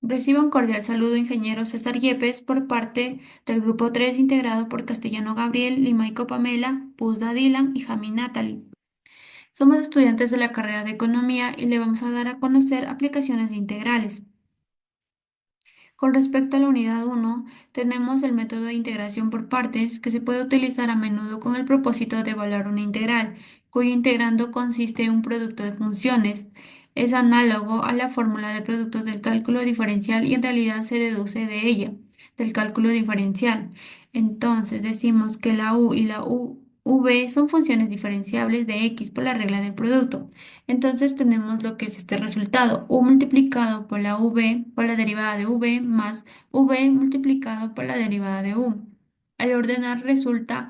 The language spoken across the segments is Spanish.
Reciba un cordial saludo, ingeniero César Yepes, por parte del Grupo 3 integrado por Castellano Gabriel, Limaico Pamela, Puzda Dylan y Jami Natalie. Somos estudiantes de la carrera de Economía y le vamos a dar a conocer aplicaciones de integrales. Con respecto a la unidad uno, tenemos el método de integración por partes que se puede utilizar a menudo con el propósito de evaluar una integral, cuyo integrando consiste en un producto de funciones. Es análogo a la fórmula de productos del cálculo diferencial y en realidad se deduce de ella, del cálculo diferencial. Entonces decimos que la u y la v son funciones diferenciables de x por la regla del producto. Entonces tenemos lo que es este resultado, u multiplicado por la v, por la derivada de v, más v multiplicado por la derivada de u. Al ordenar resulta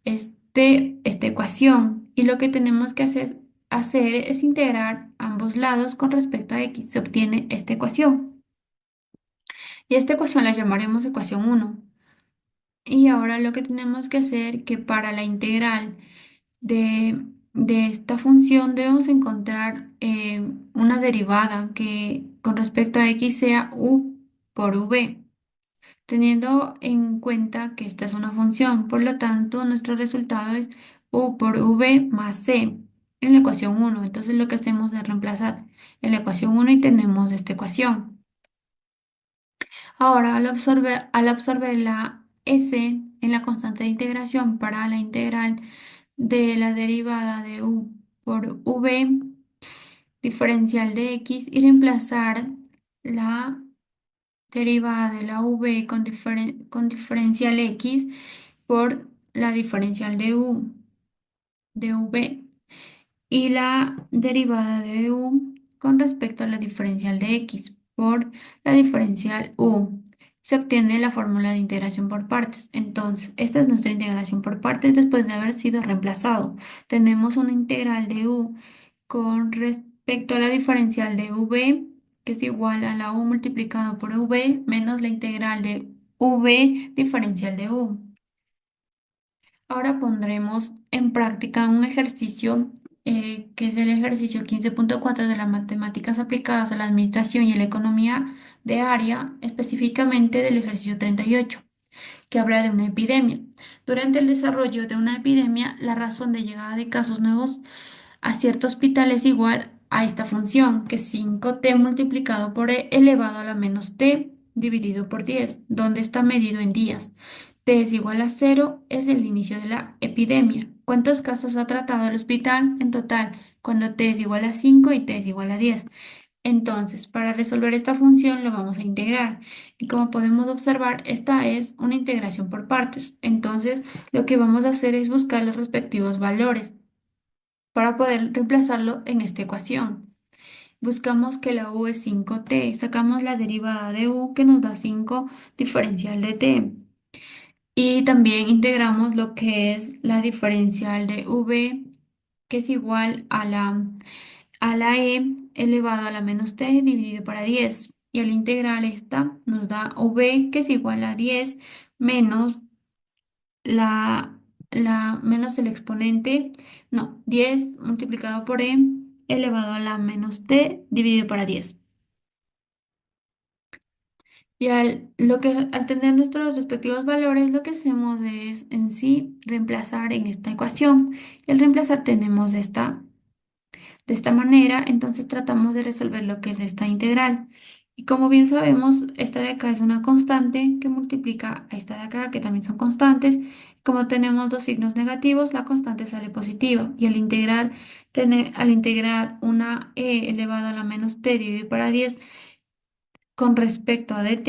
esta ecuación y lo que tenemos que hacer es integrar ambos lados con respecto a x. Se obtiene esta ecuación. Y esta ecuación la llamaremos ecuación uno. Y ahora lo que tenemos que hacer que para la integral de esta función debemos encontrar una derivada que con respecto a x sea u por v, teniendo en cuenta que esta es una función. Por lo tanto, nuestro resultado es u por v más c en la ecuación uno. Entonces lo que hacemos es reemplazar en la ecuación uno y tenemos esta ecuación. Ahora, al absorber la s en la constante de integración para la integral de la derivada de u por v diferencial de x y reemplazar la derivada de la v con diferencial x por la diferencial de v y la derivada de u con respecto a la diferencial de x por la diferencial u. Se obtiene la fórmula de integración por partes. Entonces, esta es nuestra integración por partes después de haber sido reemplazado. Tenemos una integral de u con respecto a la diferencial de v, que es igual a la u multiplicado por v menos la integral de v diferencial de u. Ahora pondremos en práctica un ejercicio que es el ejercicio 15.4 de las matemáticas aplicadas a la administración y a la economía de área, específicamente del ejercicio 38, que habla de una epidemia. Durante el desarrollo de una epidemia, la razón de llegada de casos nuevos a cierto hospital es igual a esta función, que es 5t multiplicado por e elevado a la menos t dividido por 10, donde está medido en días. T es igual a cero, es el inicio de la epidemia. ¿Cuántos casos ha tratado el hospital en total cuando t es igual a 5 y t es igual a 10? Entonces, para resolver esta función lo vamos a integrar. Y como podemos observar, esta es una integración por partes. Entonces, lo que vamos a hacer es buscar los respectivos valores para poder reemplazarlo en esta ecuación. Buscamos que la u es 5t, sacamos la derivada de u que nos da 5 diferencial de t. Y también integramos lo que es la diferencial de v, que es igual a la e elevado a la menos t dividido para 10. Y al integrar esta nos da v, que es igual a 10 menos menos el exponente, no, 10 multiplicado por e elevado a la menos t dividido para 10. Y al tener nuestros respectivos valores, lo que hacemos es en sí reemplazar en esta ecuación. Y al reemplazar tenemos de esta manera, entonces tratamos de resolver lo que es esta integral. Y como bien sabemos, esta de acá es una constante que multiplica a esta de acá, que también son constantes. Como tenemos dos signos negativos, la constante sale positiva. Y al integrar una e elevado a la menos t dividido para 10 con respecto a dt,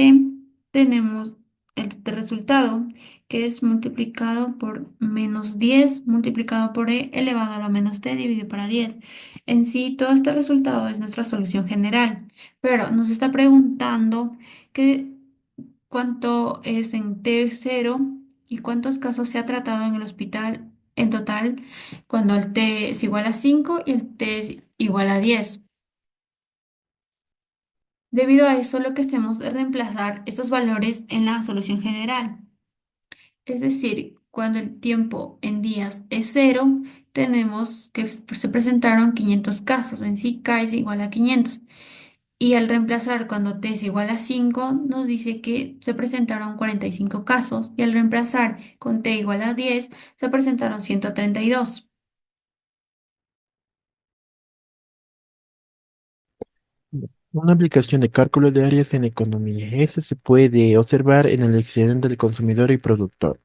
tenemos el resultado, que es multiplicado por menos 10 multiplicado por e elevado a la menos t dividido para 10. En sí, todo este resultado es nuestra solución general, pero nos está preguntando que cuánto es en t0 y cuántos casos se ha tratado en el hospital en total cuando el t es igual a 5 y el t es igual a 10. Debido a eso, lo que hacemos es reemplazar estos valores en la solución general. Es decir, cuando el tiempo en días es cero, tenemos que se presentaron 500 casos. En sí, K es igual a 500. Y al reemplazar cuando t es igual a 5 nos dice que se presentaron 45 casos. Y al reemplazar con t igual a 10 se presentaron 132. Una aplicación de cálculo de áreas en economía. Ese se puede observar en el excedente del consumidor y productor.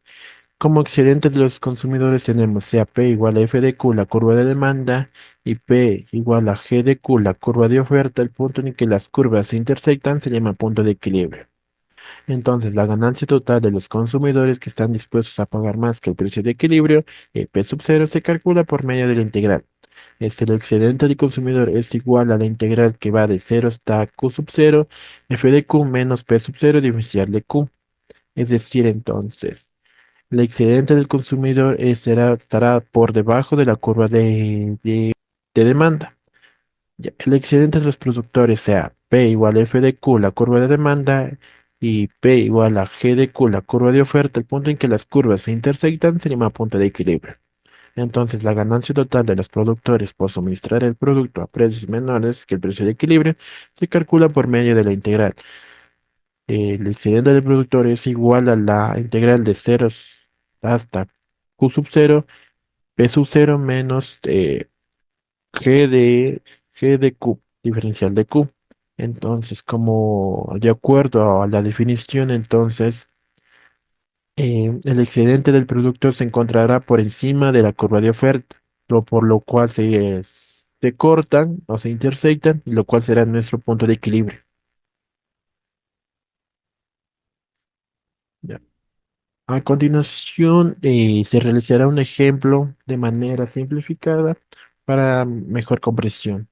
Como excedente de los consumidores tenemos sea P igual a F de Q, la curva de demanda, y P igual a G de Q, la curva de oferta. El punto en que las curvas se intersectan se llama punto de equilibrio. Entonces, la ganancia total de los consumidores que están dispuestos a pagar más que el precio de equilibrio, P sub 0, se calcula por medio de la integral. El excedente del consumidor es igual a la integral que va de 0 hasta Q sub 0, F de Q menos P sub 0 diferencial de Q. Es decir, entonces, el excedente del consumidor estará por debajo de la curva de demanda. Ya, el excedente de los productores sea P igual a F de Q, la curva de demanda, y P igual a G de Q, la curva de oferta. El punto en que las curvas se intersectan se llama punto de equilibrio. Entonces, la ganancia total de los productores por suministrar el producto a precios menores que el precio de equilibrio se calcula por medio de la integral. El excedente del productor es igual a la integral de ceros hasta Q sub 0, P sub 0 menos G de, G de Q, diferencial de Q. Entonces, como de acuerdo a la definición, entonces el excedente del producto se encontrará por encima de la curva de oferta, por lo cual se cortan o se intersectan, y lo cual será nuestro punto de equilibrio. Ya. A continuación, se realizará un ejemplo de manera simplificada para mejor comprensión.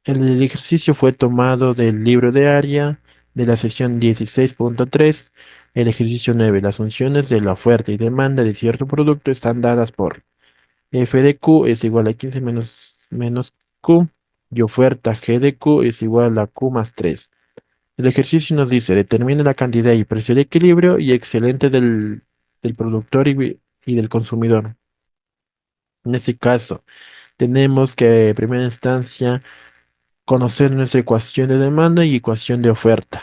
El ejercicio fue tomado del libro de área de la sesión 16.3. El ejercicio 9. Las funciones de la oferta y demanda de cierto producto están dadas por F de Q es igual a 15 menos Q, y oferta G de Q es igual a Q más 3. El ejercicio nos dice, determine la cantidad y precio de equilibrio y excedente del productor y del consumidor. En este caso, tenemos que, en primera instancia, conocer nuestra ecuación de demanda y ecuación de oferta.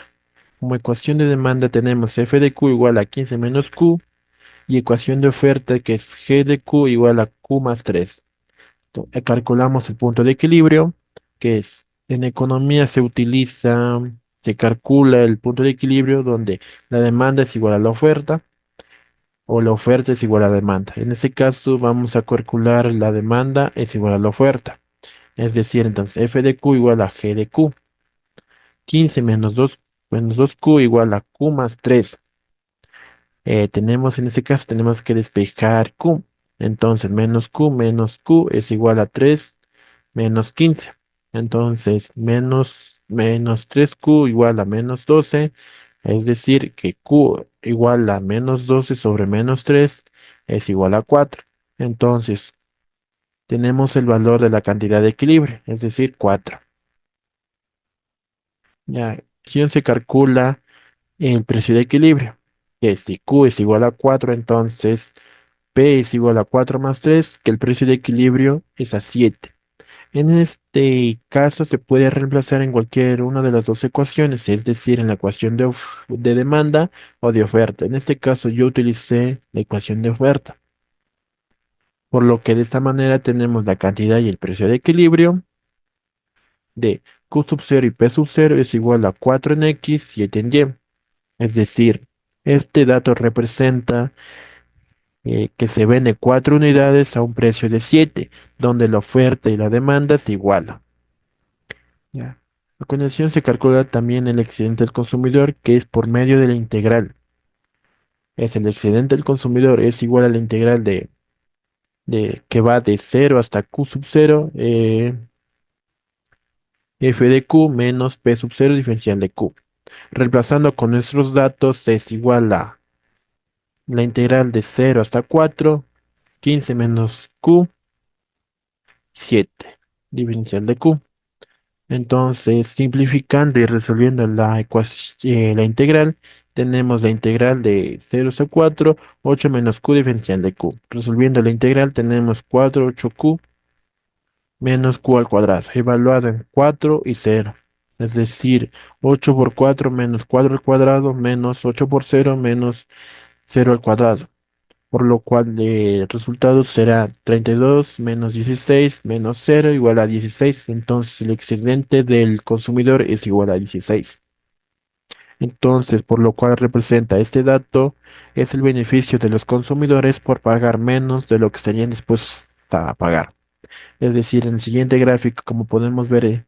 Como ecuación de demanda tenemos F de Q igual a 15 menos Q, y ecuación de oferta que es G de Q igual a Q más 3. Calculamos el punto de equilibrio, que es, en economía se calcula el punto de equilibrio donde la demanda es igual a la oferta o la oferta es igual a la demanda. En este caso vamos a calcular la demanda es igual a la oferta. Es decir, entonces F de Q igual a G de Q. 15 menos 2Q igual a Q más 3. En este caso tenemos que despejar Q. Entonces menos Q es igual a 3 menos 15. Entonces menos 3Q igual a menos 12. Es decir, que Q igual a menos 12 sobre menos 3 es igual a 4. Entonces tenemos el valor de la cantidad de equilibrio, es decir, 4. Ya, acción se calcula el precio de equilibrio, que si Q es igual a 4, entonces P es igual a 4 más 3, que el precio de equilibrio es a 7. En este caso se puede reemplazar en cualquier una de las dos ecuaciones, es decir, en la ecuación de demanda o de oferta. En este caso yo utilicé la ecuación de oferta, por lo que de esta manera tenemos la cantidad y el precio de equilibrio de Q sub 0 y P sub 0 es igual a 4 en X, 7 en Y. Es decir, este dato representa que se vende 4 unidades a un precio de 7, donde la oferta y la demanda se igualan. Ya. A continuación se calcula también el excedente del consumidor, que es por medio de la integral. Es el excedente del consumidor es igual a la integral de que va de 0 hasta Q sub 0, F de Q menos P sub 0 diferencial de Q. Reemplazando con nuestros datos es igual a la integral de 0 hasta 4, 15 menos Q, 7, diferencial de Q. Entonces, simplificando y resolviendo la ecuación, la integral, tenemos la integral de 0 a 4, 8 menos Q diferencial de Q. Resolviendo la integral, tenemos 4, 8Q menos Q al cuadrado, evaluado en 4 y 0. Es decir, 8 por 4 menos 4 al cuadrado menos 8 por 0 menos 0 al cuadrado. Por lo cual el resultado será 32 menos 16 menos 0 igual a 16. Entonces el excedente del consumidor es igual a 16. Entonces, por lo cual representa este dato, es el beneficio de los consumidores por pagar menos de lo que estarían dispuestos a pagar. Es decir, en el siguiente gráfico, como podemos ver,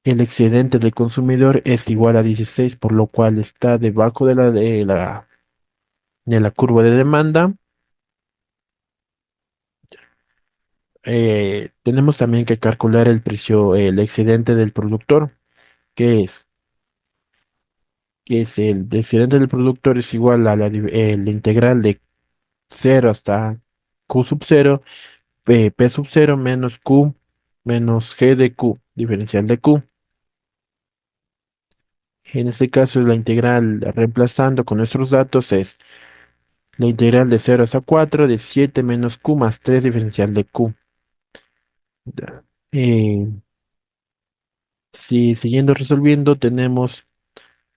el excedente del consumidor es igual a 16, por lo cual está debajo de la curva de demanda. Tenemos también que calcular el precio, el excedente del productor, que es, que es el excedente del productor es igual a la integral de cero hasta Q sub cero, P sub cero menos Q menos G de Q, diferencial de Q. En este caso es la integral, reemplazando con nuestros datos, es la integral de cero hasta 4 de 7 menos Q más 3 diferencial de Q. Ya. Si siguiendo resolviendo, tenemos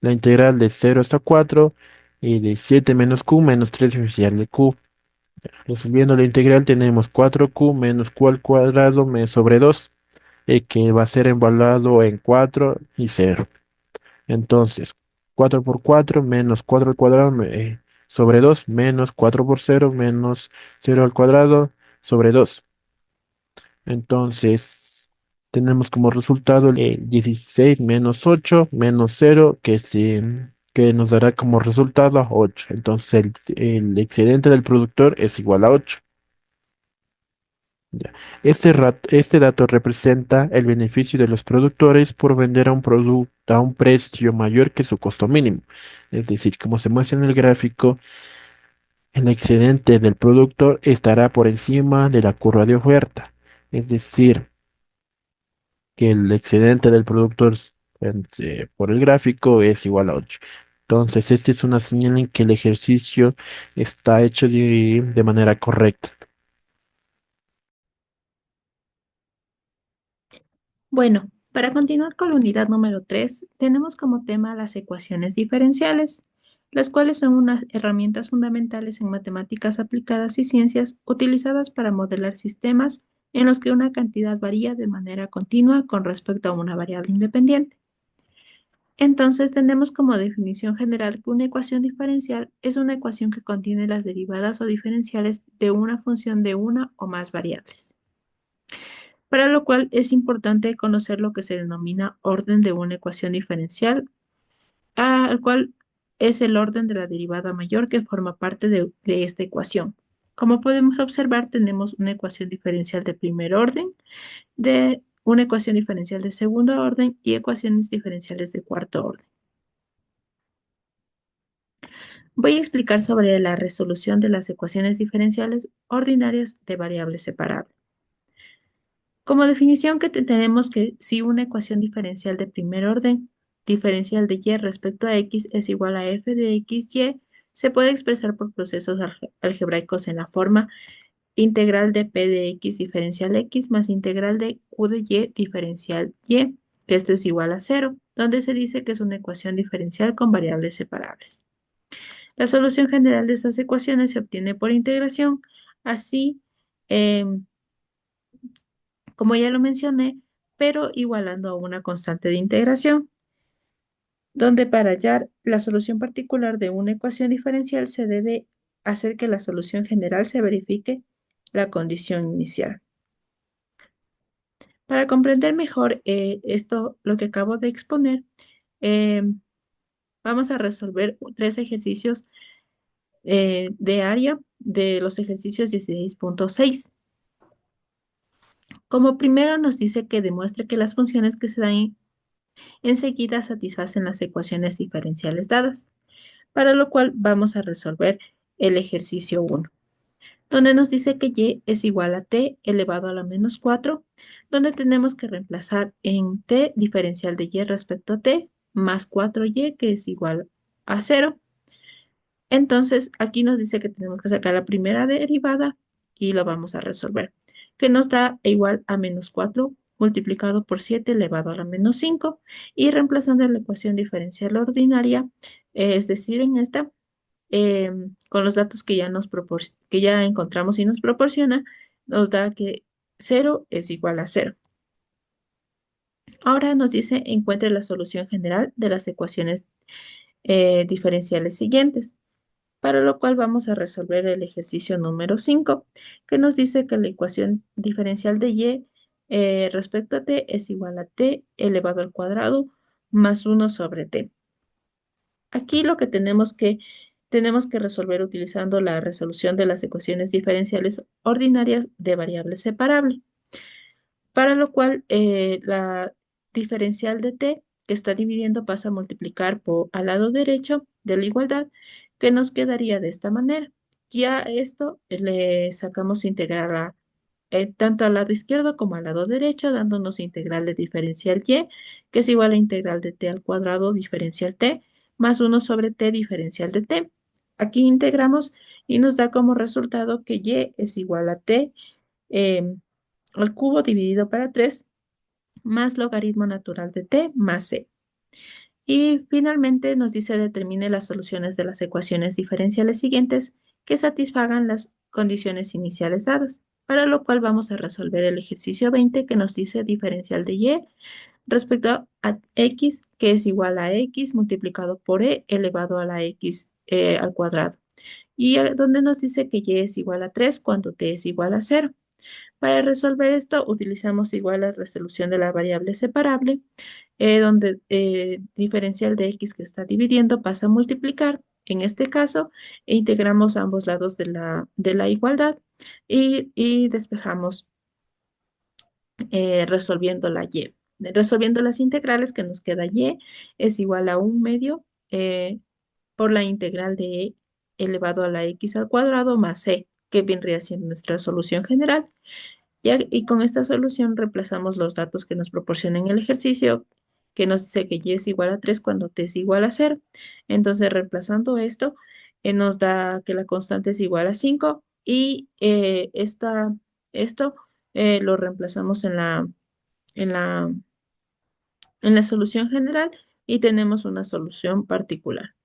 la integral de cero hasta 4 y de 7 menos Q menos 3 diferencial de Q. Resolviendo la integral tenemos 4Q menos Q al cuadrado sobre 2, que va a ser evaluado en 4 y 0. Entonces, 4 por 4 menos 4 al cuadrado sobre 2 menos 4 por 0 menos 0 al cuadrado sobre 2. Entonces, tenemos como resultado el 16 menos 8 menos 0, que nos dará como resultado 8. Entonces, el excedente del productor es igual a 8. Ya. Este dato representa el beneficio de los productores por vender a un producto a un precio mayor que su costo mínimo. Es decir, como se muestra en el gráfico, el excedente del productor estará por encima de la curva de oferta. Es decir, que el excedente del productor por el gráfico es igual a 8. Entonces, esta es una señal en que el ejercicio está hecho de manera correcta. Bueno, para continuar con la unidad número 3, tenemos como tema las ecuaciones diferenciales, las cuales son unas herramientas fundamentales en matemáticas aplicadas y ciencias utilizadas para modelar sistemas en los que una cantidad varía de manera continua con respecto a una variable independiente. Entonces, tenemos como definición general que una ecuación diferencial es una ecuación que contiene las derivadas o diferenciales de una función de una o más variables, para lo cual es importante conocer lo que se denomina orden de una ecuación diferencial, al cual es el orden de la derivada mayor que forma parte de esta ecuación. Como podemos observar, tenemos una ecuación diferencial de primer orden, de una ecuación diferencial de segundo orden y ecuaciones diferenciales de cuarto orden. Voy a explicar sobre la resolución de las ecuaciones diferenciales ordinarias de variables separables. Como definición que tenemos que si una ecuación diferencial de primer orden, diferencial de y respecto a x es igual a f de x, y, se puede expresar por procesos algebraicos en la forma integral de p de x diferencial x más integral de q de y diferencial y, que esto es igual a cero, donde se dice que es una ecuación diferencial con variables separables. La solución general de estas ecuaciones se obtiene por integración, así como ya lo mencioné, pero igualando a una constante de integración, donde para hallar la solución particular de una ecuación diferencial se debe hacer que la solución general se verifique la condición inicial. Para comprender mejor esto, lo que acabo de exponer, eh, vamos a resolver tres ejercicios de área de los ejercicios 16.6. Como primero nos dice que demuestre que las funciones que se dan enseguida satisfacen las ecuaciones diferenciales dadas, para lo cual vamos a resolver el ejercicio 1, donde nos dice que y es igual a t elevado a la menos 4, donde tenemos que reemplazar en t diferencial de y respecto a t más 4y, que es igual a 0. Entonces, aquí nos dice que tenemos que sacar la primera derivada y lo vamos a resolver, que nos da igual a menos 4 multiplicado por 7 elevado a la menos 5 y reemplazando la ecuación diferencial ordinaria, es decir, en esta, con los datos que que ya encontramos y nos proporciona, nos da que 0 es igual a 0. Ahora nos dice encuentre la solución general de las ecuaciones diferenciales siguientes, para lo cual vamos a resolver el ejercicio número 5, que nos dice que la ecuación diferencial de y respecto a t es igual a t elevado al cuadrado más 1 sobre t. Aquí lo que tenemos que resolver utilizando la resolución de las ecuaciones diferenciales ordinarias de variables separables, para lo cual la diferencial de t que está dividiendo pasa a multiplicar por al lado derecho de la igualdad, que nos quedaría de esta manera. Ya esto le sacamos integral tanto al lado izquierdo como al lado derecho, dándonos integral de diferencial y, que es igual a integral de t al cuadrado diferencial t, más 1 sobre t diferencial de t. Aquí integramos y nos da como resultado que y es igual a t eh, al cubo dividido para 3 más logaritmo natural de t más c. Y finalmente nos dice determine las soluciones de las ecuaciones diferenciales siguientes que satisfagan las condiciones iniciales dadas, para lo cual vamos a resolver el ejercicio 20 que nos dice diferencial de y respecto a x, que es igual a x multiplicado por e elevado a la x al cuadrado. Y donde nos dice que y es igual a 3 cuando t es igual a 0. Para resolver esto, utilizamos igual la resolución de la variable separable, donde diferencial de x que está dividiendo pasa a multiplicar. En este caso, integramos ambos lados de la igualdad y despejamos resolviendo la y. Resolviendo las integrales que nos queda y es igual a 1/2 por la integral de e elevado a la x al cuadrado más c, que vendría siendo nuestra solución general. Y con esta solución reemplazamos los datos que nos proporciona en el ejercicio, que nos dice que y es igual a 3 cuando t es igual a 0. Entonces, reemplazando esto, nos da que la constante es igual a 5 y esto lo reemplazamos en la, en la solución general y tenemos una solución particular.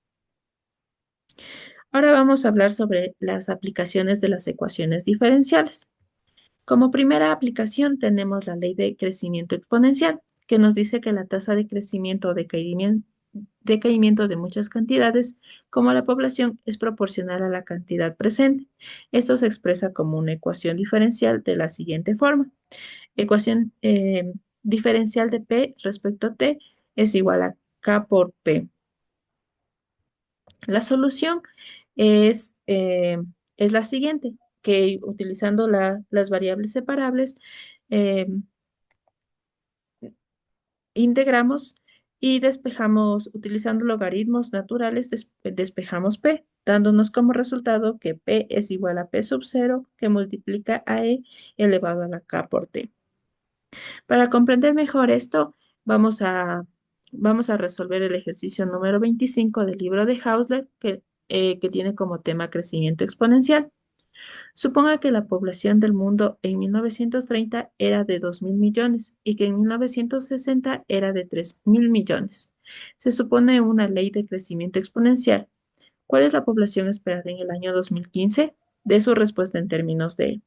Ahora vamos a hablar sobre las aplicaciones de las ecuaciones diferenciales. Como primera aplicación tenemos la ley de crecimiento exponencial, que nos dice que la tasa de crecimiento o decaimiento de muchas cantidades, como la población, es proporcional a la cantidad presente. Esto se expresa como una ecuación diferencial de la siguiente forma. Ecuación diferencial de P respecto a T es igual a K por P. La solución es, eh, es la siguiente, que utilizando las variables separables, eh, integramos y despejamos, utilizando logaritmos naturales, despejamos P, dándonos como resultado que P es igual a P sub 0 que multiplica a E elevado a la K por T. Para comprender mejor esto, vamos a, vamos a resolver el ejercicio número 25 del libro de Hausler, que tiene como tema crecimiento exponencial. Suponga que la población del mundo en 1930 era de 2.000 millones y que en 1960 era de 3.000 millones. Se supone una ley de crecimiento exponencial. ¿Cuál es la población esperada en el año 2015? De su respuesta en términos de...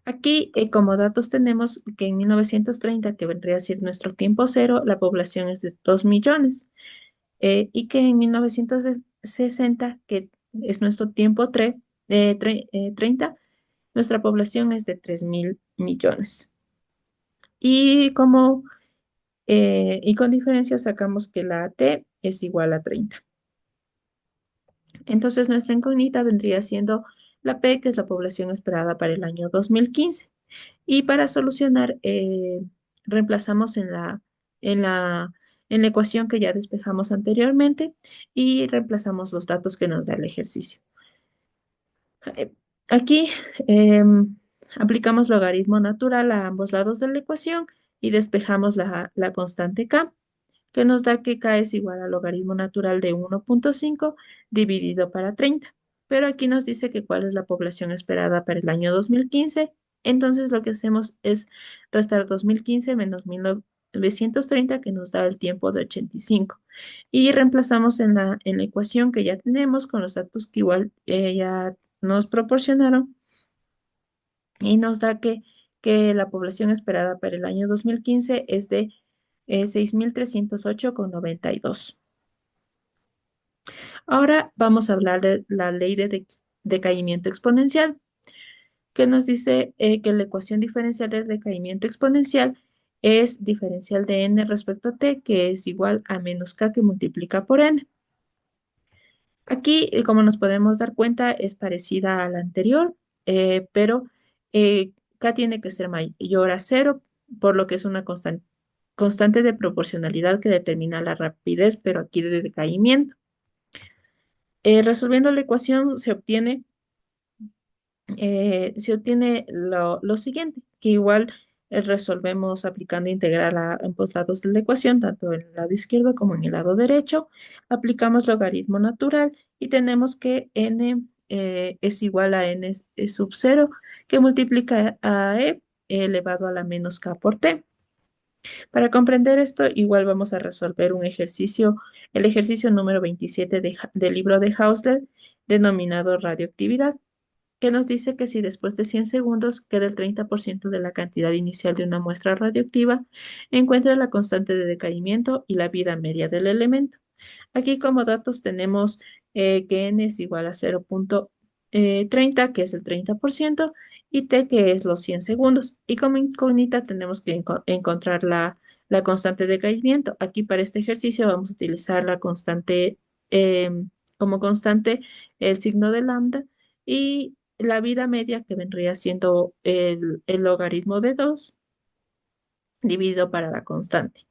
Aquí, como datos, tenemos que en 1930, que vendría a ser nuestro tiempo cero, la población es de 2 millones, y que en 1960, que es nuestro tiempo 30, nuestra población es de 3.000 millones. Y, y con diferencia sacamos que la T es igual a 30. Entonces nuestra incógnita vendría siendo la P, que es la población esperada para el año 2015. Y para solucionar, reemplazamos en la, en la ecuación que ya despejamos anteriormente y reemplazamos los datos que nos da el ejercicio. Eh, Aquí aplicamos logaritmo natural a ambos lados de la ecuación y despejamos la constante k, que nos da que k es igual al logaritmo natural de 1.5 dividido para 30. Pero aquí nos dice que cuál es la población esperada para el año 2015 Entonces lo que hacemos es restar 2015 menos 1930, que nos da el tiempo de 85. Y reemplazamos en la ecuación que ya tenemos con los datos que igual ya nos proporcionaron y nos da que la población esperada para el año 2015 es de 6.308,92. Ahora vamos a hablar de la ley de decaimiento exponencial, que nos dice que la ecuación diferencial del decaimiento exponencial es diferencial de n respecto a t, que es igual a menos k que multiplica por n. Aquí, como nos podemos dar cuenta, es parecida a la anterior, pero k tiene que ser mayor a cero, por lo que es una constante de proporcionalidad que determina la rapidez, pero aquí de decaimiento. Resolviendo la ecuación se obtiene lo siguiente, que igual resolvemos aplicando integral a ambos lados de la ecuación, tanto en el lado izquierdo como en el lado derecho. Aplicamos logaritmo natural y tenemos que n es igual a es sub 0, que multiplica a e elevado a la menos k por t. Para comprender esto, igual vamos a resolver un ejercicio, el ejercicio número 27 del libro de Hausler, denominado radioactividad, que nos dice que si después de 100 segundos queda el 30% de la cantidad inicial de una muestra radioactiva, encuentra la constante de decaimiento y la vida media del elemento. Aquí como datos tenemos que n es igual a 0,30, que es el 30%, y t, que es los 100 segundos. Y como incógnita tenemos que encontrar la constante de decaimiento. Aquí para este ejercicio vamos a utilizar la constante, como constante el signo de lambda, y la vida media, que vendría siendo el logaritmo de 2 dividido para la constante.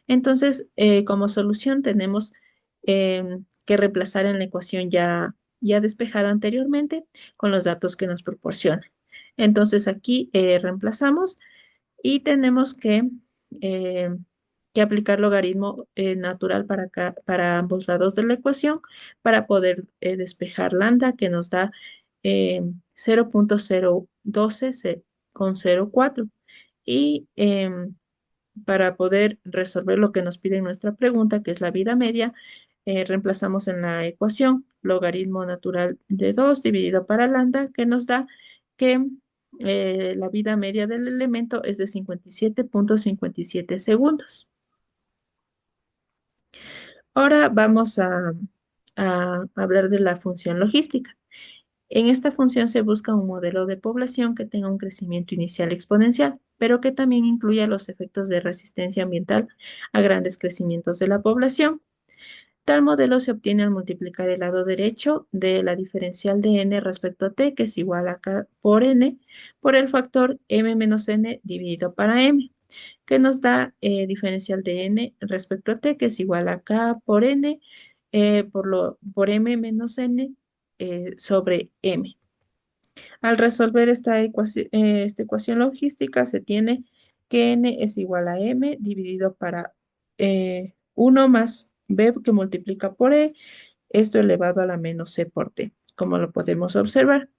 Entonces, como solución tenemos que reemplazar en la ecuación ya despejada anteriormente con los datos que nos proporciona. Entonces aquí reemplazamos y tenemos eh, que aplicar logaritmo natural para ambos lados de la ecuación para poder despejar lambda, que nos da 0,012 con 0,4. Y para poder resolver lo que nos pide en nuestra pregunta, que es la vida media, reemplazamos en la ecuación logaritmo natural de 2 dividido para lambda, que nos da que la vida media del elemento es de 57,57 segundos. Ahora vamos a hablar de la función logística. En esta función se busca un modelo de población que tenga un crecimiento inicial exponencial, pero que también incluya los efectos de resistencia ambiental a grandes crecimientos de la población. Tal modelo se obtiene al multiplicar el lado derecho de la diferencial de n respecto a t, que es igual a k por n, por el factor m menos n dividido para m, que nos da diferencial de n respecto a t, que es igual a k por n por m menos n sobre m. Al resolver esta ecuación logística, se tiene que n es igual a m dividido para 1 más b, que multiplica por e, esto elevado a la menos c por t, como lo podemos observar.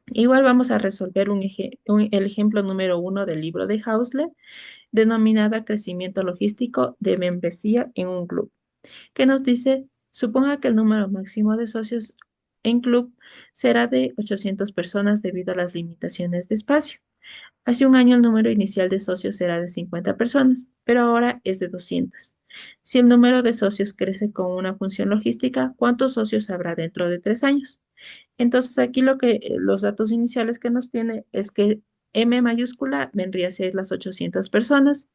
Igual vamos a resolver el ejemplo número 1 del libro de Hausler, denominada crecimiento logístico de membresía en un club, que nos dice: suponga que el número máximo de socios en club será de 800 personas debido a las limitaciones de espacio. Hace un año el número inicial de socios era de 50 personas, pero ahora es de 200. Si el número de socios crece con una función logística, ¿cuántos socios habrá dentro de 3 años? Entonces aquí los datos iniciales que nos tiene es que M mayúscula vendría a ser las 800 personas.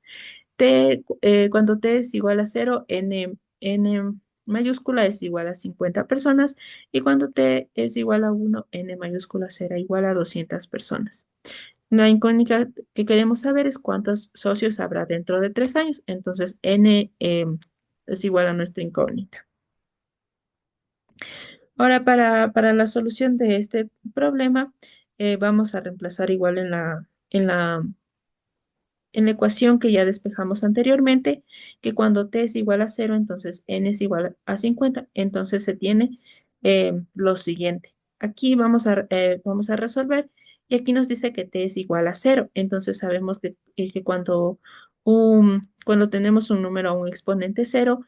Cuando T es igual a 0, N mayúscula es igual a 50 personas, y cuando T es igual a 1, N mayúscula será igual a 200 personas. La incógnita que queremos saber es cuántos socios habrá dentro de 3 años. Entonces, N es igual a nuestra incógnita. Ahora, para la solución de este problema, vamos a reemplazar igual en la ecuación que ya despejamos anteriormente, que cuando t es igual a 0, entonces n es igual a 50. Entonces se tiene lo siguiente. Aquí vamos a resolver Y aquí nos dice que t es igual a cero. Entonces sabemos que cuando tenemos un número a un exponente cero,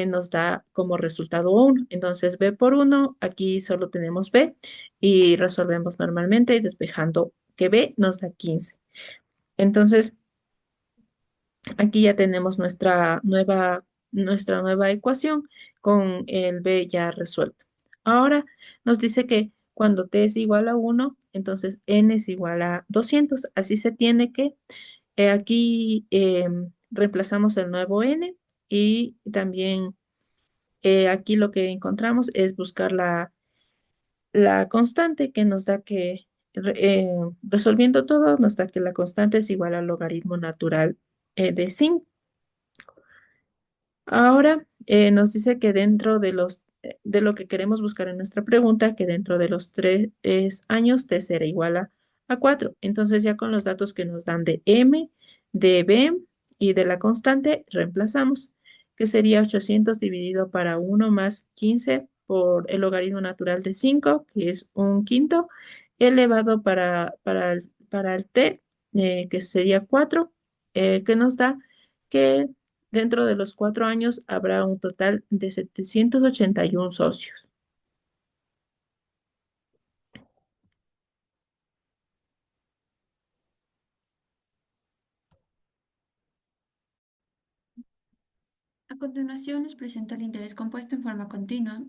nos da como resultado uno. Entonces b por uno, aquí solo tenemos b y resolvemos normalmente despejando que b nos da 15. Entonces, aquí ya tenemos nuestra nueva ecuación con el b ya resuelto. Ahora nos dice que cuando t es igual a uno, entonces n es igual a 200. Así se tiene que, aquí reemplazamos el nuevo n y también aquí lo que encontramos es buscar la constante que nos da que, resolviendo todo, nos da que la constante es igual al logaritmo natural de 5. Ahora nos dice que de lo que queremos buscar en nuestra pregunta, que dentro de los 3 años t será igual a 4. Entonces ya con los datos que nos dan de m, de b y de la constante, reemplazamos, que sería 800 dividido para uno más 15 por el logaritmo natural de 5, que es un quinto, elevado para el t, que sería 4, que nos da que dentro de los 4 años habrá un total de 781 socios. A continuación les presento el interés compuesto en forma continua,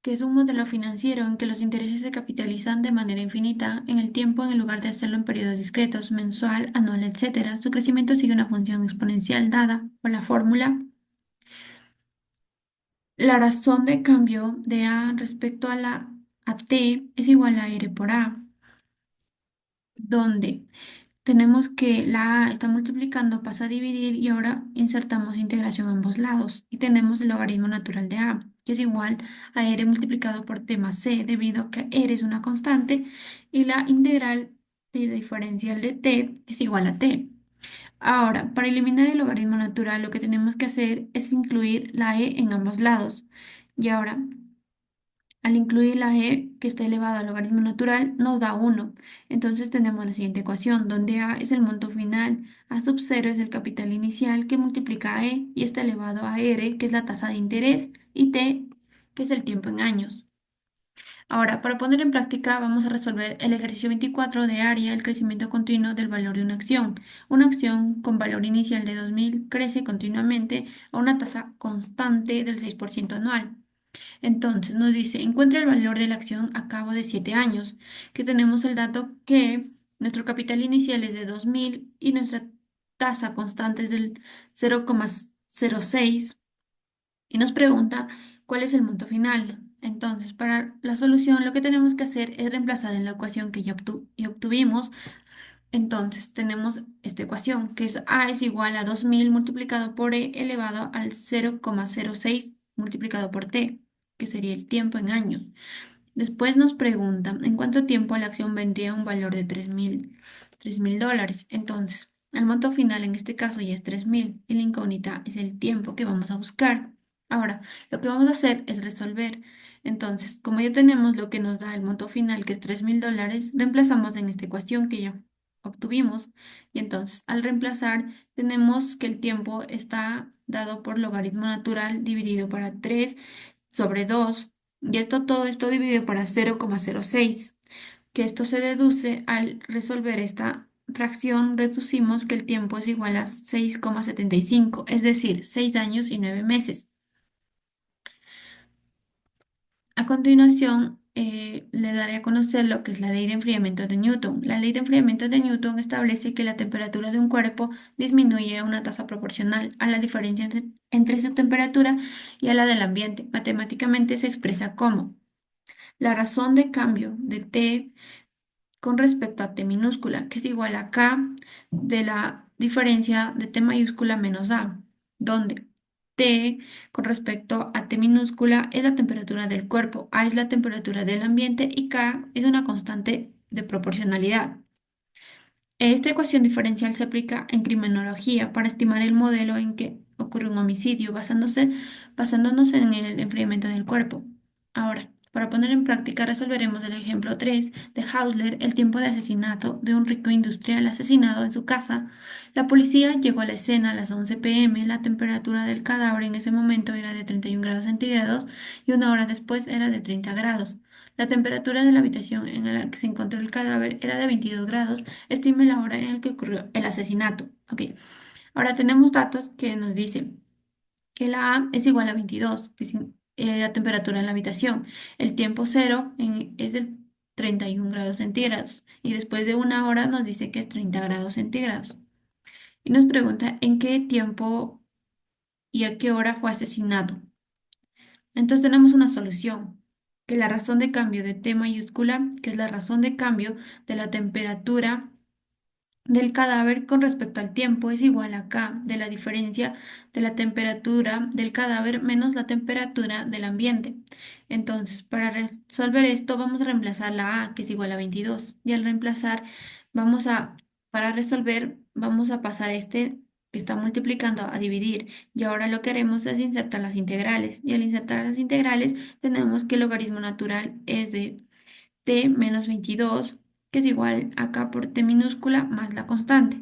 que es un modelo financiero en que los intereses se capitalizan de manera infinita en el tiempo en lugar de hacerlo en periodos discretos, mensual, anual, etcétera. Su crecimiento sigue una función exponencial dada por la fórmula. La razón de cambio de A respecto a T es igual a R por A, donde tenemos que la A está multiplicando, pasa a dividir y ahora insertamos integración a ambos lados y tenemos el logaritmo natural de A, que es igual a R multiplicado por T más C, debido a que R es una constante y la integral de diferencial de T es igual a T. Ahora, para eliminar el logaritmo natural, lo que tenemos que hacer es incluir la E en ambos lados. Y ahora, al incluir la e que está elevada al logaritmo natural, nos da 1. Entonces tenemos la siguiente ecuación, donde a es el monto final, a sub 0 es el capital inicial que multiplica a e y está elevado a r, que es la tasa de interés, y t, que es el tiempo en años. Ahora, para poner en práctica, vamos a resolver el ejercicio 24 de área, el crecimiento continuo del valor de una acción. Una acción con valor inicial de 2000 crece continuamente a una tasa constante del 6% anual. Entonces nos dice, encuentra el valor de la acción a cabo de 7 años, que tenemos el dato que nuestro capital inicial es de 2000 y nuestra tasa constante es del 0,06 y nos pregunta cuál es el monto final. Entonces, para la solución lo que tenemos que hacer es reemplazar en la ecuación que ya obtuvimos. Entonces tenemos esta ecuación que es A es igual a 2000 multiplicado por E elevado al 0,06 multiplicado por T, que sería el tiempo en años. Después nos pregunta en cuánto tiempo la acción vendría un valor de 3.000 dólares. Entonces, el monto final en este caso ya es 3.000 y la incógnita es el tiempo que vamos a buscar. Ahora, lo que vamos a hacer es resolver. Entonces, como ya tenemos lo que nos da el monto final, que es 3.000 dólares, reemplazamos en esta ecuación que ya obtuvimos. Y entonces, al reemplazar, tenemos que el tiempo está dado por logaritmo natural dividido para 3 sobre 2 y todo esto dividido para 0,06, que esto se deduce al resolver esta fracción, reducimos que el tiempo es igual a 6,75, es decir, 6 años y 9 meses. A continuación, le daré a conocer lo que es la ley de enfriamiento de Newton. La ley de enfriamiento de Newton establece que la temperatura de un cuerpo disminuye a una tasa proporcional a la diferencia entre su temperatura y a la del ambiente. Matemáticamente se expresa como la razón de cambio de T con respecto a T minúscula, que es igual a K de la diferencia de T mayúscula menos A, donde T con respecto a T minúscula es la temperatura del cuerpo, A es la temperatura del ambiente y K es una constante de proporcionalidad. Esta ecuación diferencial se aplica en criminología para estimar el modelo en que ocurre un homicidio basándonos en el enfriamiento del cuerpo. Ahora, Para poner en práctica, resolveremos el ejemplo 3 de Hausler, el tiempo de asesinato de un rico industrial asesinado en su casa. La policía llegó a la escena a las 11 p.m. La temperatura del cadáver en ese momento era de 31 grados centígrados y una hora después era de 30 grados. La temperatura de la habitación en la que se encontró el cadáver era de 22 grados. Estime la hora en la que ocurrió el asesinato. Ok, ahora tenemos datos que nos dicen que la A es igual a 22, que es la temperatura en la habitación. El tiempo cero es de 31 grados centígrados y después de una hora nos dice que es 30 grados centígrados. Y nos pregunta en qué tiempo y a qué hora fue asesinado. Entonces tenemos una solución, que la razón de cambio de T mayúscula, que es la razón de cambio de la temperatura del cadáver con respecto al tiempo es igual a K de la diferencia de la temperatura del cadáver menos la temperatura del ambiente. Entonces, para resolver esto, vamos a reemplazar la A, que es igual a 22. Y al reemplazar, vamos a, para resolver, vamos a pasar este que está multiplicando a dividir. Y ahora lo que haremos es insertar las integrales. Y al insertar las integrales, tenemos que el logaritmo natural es de t menos 22 que es igual acá por t minúscula más la constante.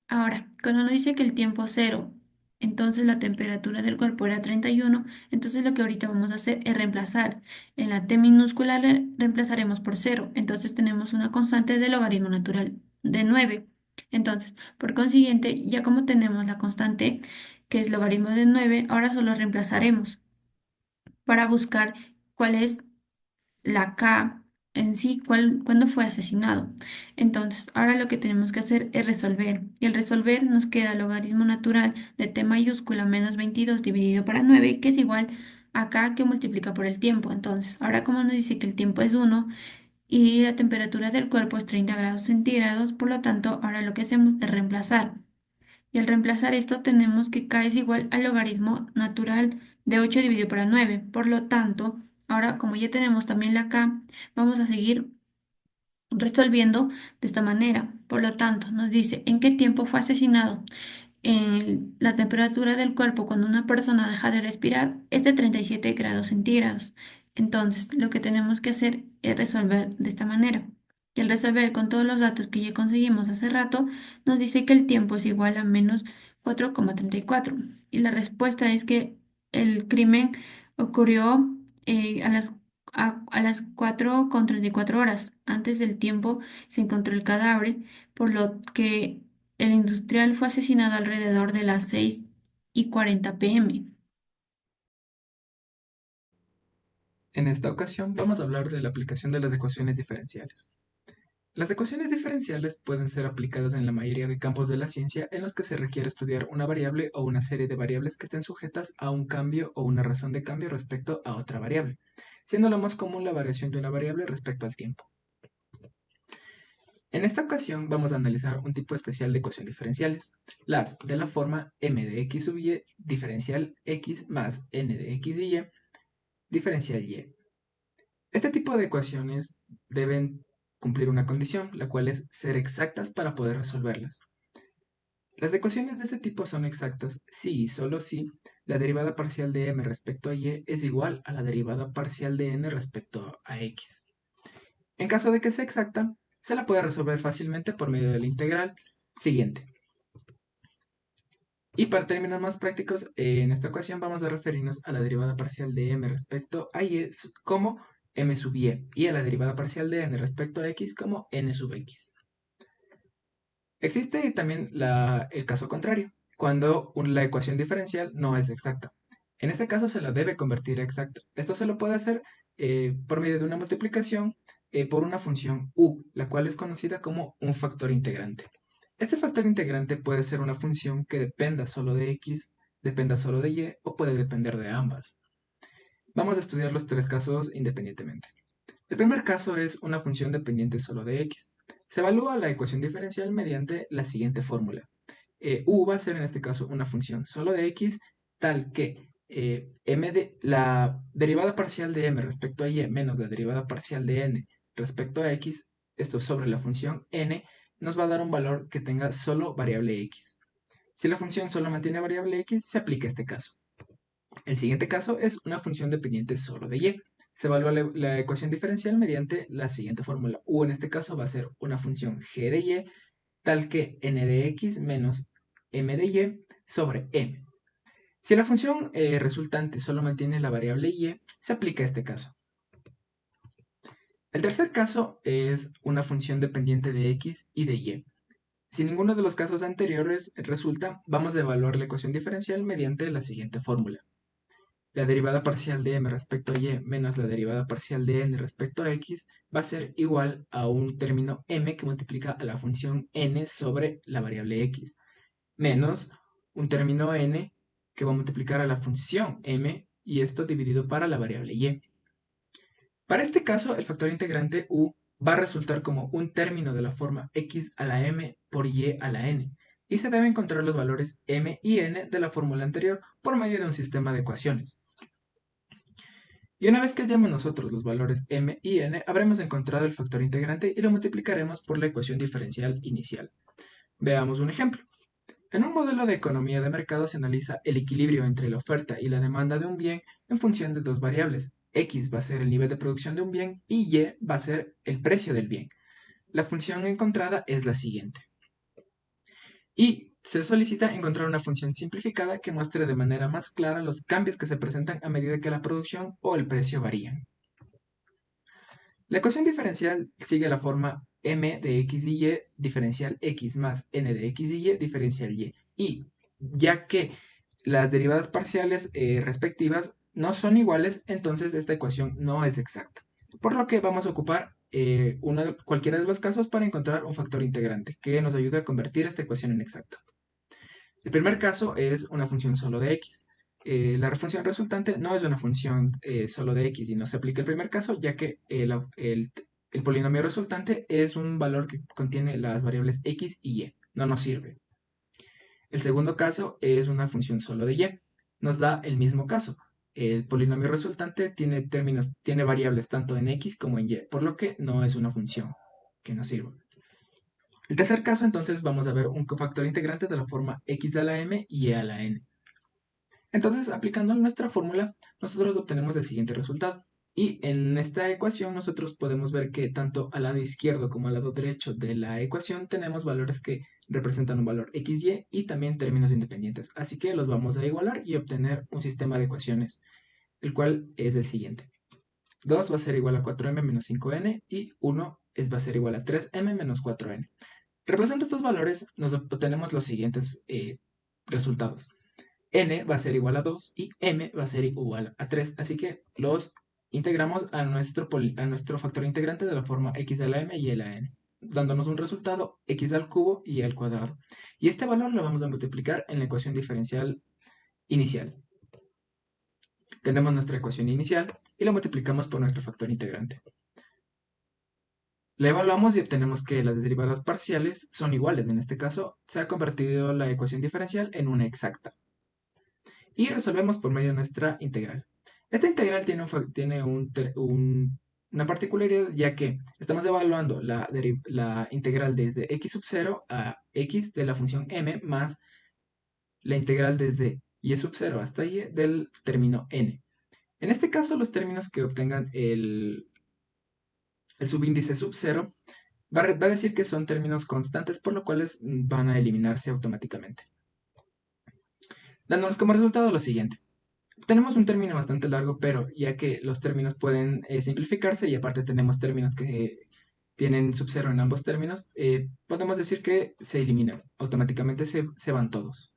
Ahora, cuando nos dice que el tiempo cero, entonces la temperatura del cuerpo era 31, entonces lo que ahorita vamos a hacer es reemplazar. En la t minúscula reemplazaremos por cero, entonces tenemos una constante de logaritmo natural de 9. Entonces, por consiguiente, ya como tenemos la constante que es logaritmo de 9, ahora solo reemplazaremos para buscar cuál es la K en sí, cuándo fue asesinado. Entonces, ahora lo que tenemos que hacer es resolver. Y el resolver nos queda logaritmo natural de t mayúscula menos 22 dividido para 9 que es igual a K que multiplica por el tiempo. Entonces, ahora como nos dice que el tiempo es 1 y la temperatura del cuerpo es 30 grados centígrados, por lo tanto, ahora lo que hacemos es reemplazar. Y al reemplazar esto tenemos que K es igual al logaritmo natural de 8 dividido para 9. Por lo tanto, ahora como ya tenemos también la K, vamos a seguir resolviendo de esta manera. Por lo tanto, nos dice en qué tiempo fue asesinado. La temperatura del cuerpo cuando una persona deja de respirar es de 37 grados centígrados. Entonces, lo que tenemos que hacer es resolver de esta manera. Y al resolver con todos los datos que ya conseguimos hace rato, nos dice que el tiempo es igual a menos 4,34. Y la respuesta es que el crimen ocurrió a las 4,34 horas. Antes del tiempo se encontró el cadáver, por lo que el industrial fue asesinado alrededor de las 6:40 p.m. En esta ocasión vamos a hablar de la aplicación de las ecuaciones diferenciales. Las ecuaciones diferenciales pueden ser aplicadas en la mayoría de campos de la ciencia en los que se requiere estudiar una variable o una serie de variables que estén sujetas a un cambio o una razón de cambio respecto a otra variable, siendo lo más común la variación de una variable respecto al tiempo. En esta ocasión vamos a analizar un tipo especial de ecuación diferenciales, las de la forma m de x sub y diferencial x más n de x y diferencial y. Este tipo de ecuaciones deben cumplir una condición, la cual es ser exactas para poder resolverlas. Las ecuaciones de este tipo son exactas si y solo si la derivada parcial de m respecto a y es igual a la derivada parcial de n respecto a x. En caso de que sea exacta, se la puede resolver fácilmente por medio de la integral siguiente. Y para términos más prácticos, en esta ocasión vamos a referirnos a la derivada parcial de m respecto a y como m sub y a la derivada parcial de n respecto a x como n sub x. Existe también el caso contrario, cuando la ecuación diferencial no es exacta. En este caso se la debe convertir a exacta. Esto se lo puede hacer por medio de una multiplicación por una función u, la cual es conocida como un factor integrante. Este factor integrante puede ser una función que dependa solo de x, dependa solo de y o puede depender de ambas. Vamos a estudiar los tres casos independientemente. El primer caso es una función dependiente solo de x. Se evalúa la ecuación diferencial mediante la siguiente fórmula. U va a ser en este caso una función solo de x tal que la derivada parcial de m respecto a y menos la derivada parcial de n respecto a x, esto sobre la función n, nos va a dar un valor que tenga solo variable x. Si la función solo mantiene variable x, se aplica este caso. El siguiente caso es una función dependiente solo de y. Se evalúa la ecuación diferencial mediante la siguiente fórmula. U en este caso va a ser una función g de y tal que n de x menos m de y sobre m. Si la función resultante solo mantiene la variable y, se aplica este caso. El tercer caso es una función dependiente de x y de y. Si ninguno de los casos anteriores resulta, vamos a evaluar la ecuación diferencial mediante la siguiente fórmula. La derivada parcial de m respecto a y menos la derivada parcial de n respecto a x va a ser igual a un término m que multiplica a la función n sobre la variable x, menos un término n que va a multiplicar a la función m y esto dividido para la variable y. Para este caso, el factor integrante u va a resultar como un término de la forma x a la m por y a la n, y se deben encontrar los valores m y n de la fórmula anterior por medio de un sistema de ecuaciones. Y una vez que hayamos nosotros los valores m y n, habremos encontrado el factor integrante y lo multiplicaremos por la ecuación diferencial inicial. Veamos un ejemplo. En un modelo de economía de mercado se analiza el equilibrio entre la oferta y la demanda de un bien en función de dos variables. X va a ser el nivel de producción de un bien y Y va a ser el precio del bien. La función encontrada es la siguiente. Y se solicita encontrar una función simplificada que muestre de manera más clara los cambios que se presentan a medida que la producción o el precio varían. La ecuación diferencial sigue la forma m de x y y diferencial x más n de x y y diferencial y. Y ya que las derivadas parciales respectivas no son iguales, entonces esta ecuación no es exacta. Por lo que vamos a ocupar cualquiera de los casos para encontrar un factor integrante que nos ayude a convertir esta ecuación en exacta. El primer caso es una función solo de x. La función resultante no es una función solo de x y no se aplica el primer caso, ya que el polinomio resultante es un valor que contiene las variables x y y. No nos sirve. El segundo caso es una función solo de y. Nos da el mismo caso. El polinomio resultante tiene variables tanto en x como en y, por lo que no es una función que nos sirva. El tercer caso, entonces, vamos a ver un cofactor integrante de la forma x a la m y y a la n. Entonces, aplicando nuestra fórmula, nosotros obtenemos el siguiente resultado. Y en esta ecuación nosotros podemos ver que tanto al lado izquierdo como al lado derecho de la ecuación tenemos valores que representan un valor xy y también términos independientes. Así que los vamos a igualar y obtener un sistema de ecuaciones, el cual es el siguiente. 2 va a ser igual a 4m menos 5n y 1 va a ser igual a 3m menos 4n. Reemplazando estos valores, nos obtenemos los siguientes resultados. N va a ser igual a 2 y M va a ser igual a 3. Así que los integramos a nuestro factor integrante de la forma x a la m y a la n, dándonos un resultado x al cubo y al cuadrado. Y este valor lo vamos a multiplicar en la ecuación diferencial inicial. Tenemos nuestra ecuación inicial y la multiplicamos por nuestro factor integrante. La evaluamos y obtenemos que las derivadas parciales son iguales. En este caso, se ha convertido la ecuación diferencial en una exacta. Y resolvemos por medio de nuestra integral. Esta integral tiene una particularidad, ya que estamos evaluando la integral desde x sub 0 a x de la función m más la integral desde y sub 0 hasta y del término n. En este caso, los términos que obtengan el subíndice sub 0 va a decir que son términos constantes, por lo cuales van a eliminarse automáticamente, dándonos como resultado lo siguiente. Tenemos un término bastante largo, pero ya que los términos pueden simplificarse y aparte tenemos términos que tienen sub 0 en ambos términos, podemos decir que se eliminan, automáticamente se van todos.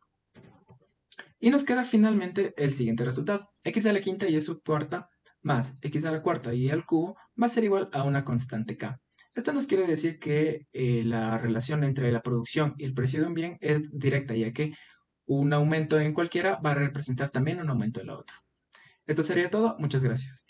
Y nos queda finalmente el siguiente resultado. X a la quinta y sub cuarta más x a la cuarta y al cubo va a ser igual a una constante k. Esto nos quiere decir que la relación entre la producción y el precio de un bien es directa, ya que un aumento en cualquiera va a representar también un aumento en la otra. Esto sería todo. Muchas gracias.